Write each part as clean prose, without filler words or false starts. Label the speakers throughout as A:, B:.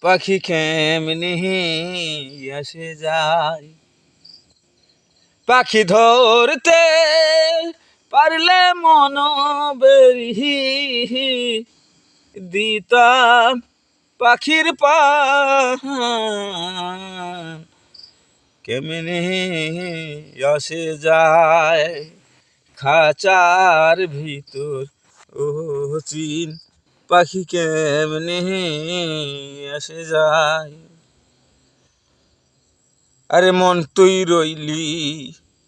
A: পাখি কেমনি আসে যায়। পাখি ধরতে পারলে মন বেরি দিতাম পাখির পান, কেমনি আসে যায় খাঁচার ভিতর ও চিন, পাখি কেমনি আসে যায়। আরে মন তুই রইলি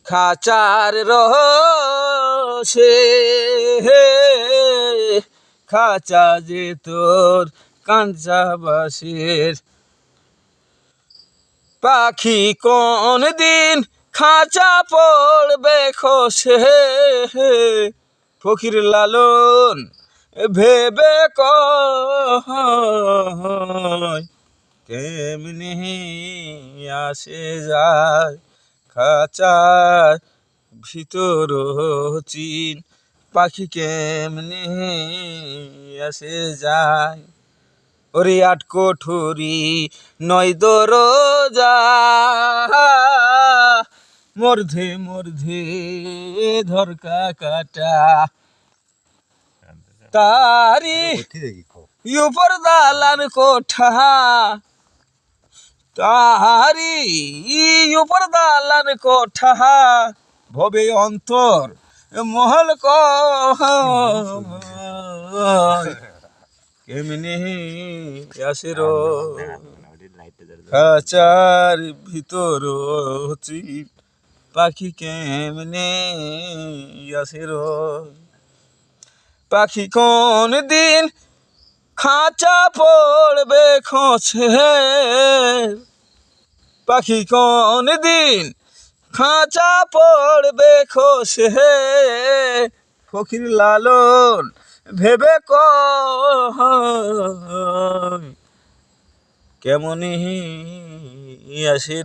A: খাঁচার রসে, খাঁচা যে তোর কাঁচা বাসের, পাখি কোন দিন খাঁচা পড়বে খসে, ফকির লালন ভেবে কয় কেমনি আসে যায় খাঁচার ভিতর চিন, পাখি কেমনি আসে যায়। ওরে আট কোঠরি নয় দরজা, মর্ধে মর্ধে ধরকা কাটা, তারি উপর দালান কোঠা, তাহারি উপর দালান কোঠা, ভবে অন্তর মহল কেমনি আসে খাঁচার ভিতর চিন, পাখি কেমনে আসে। পাখি কোন দিন খাঁচা পড়বে খসে, পাখি কোন দিন খাঁচা পড়বে খসে, ফকির লালন ভেবে কয় কেমনি আসে।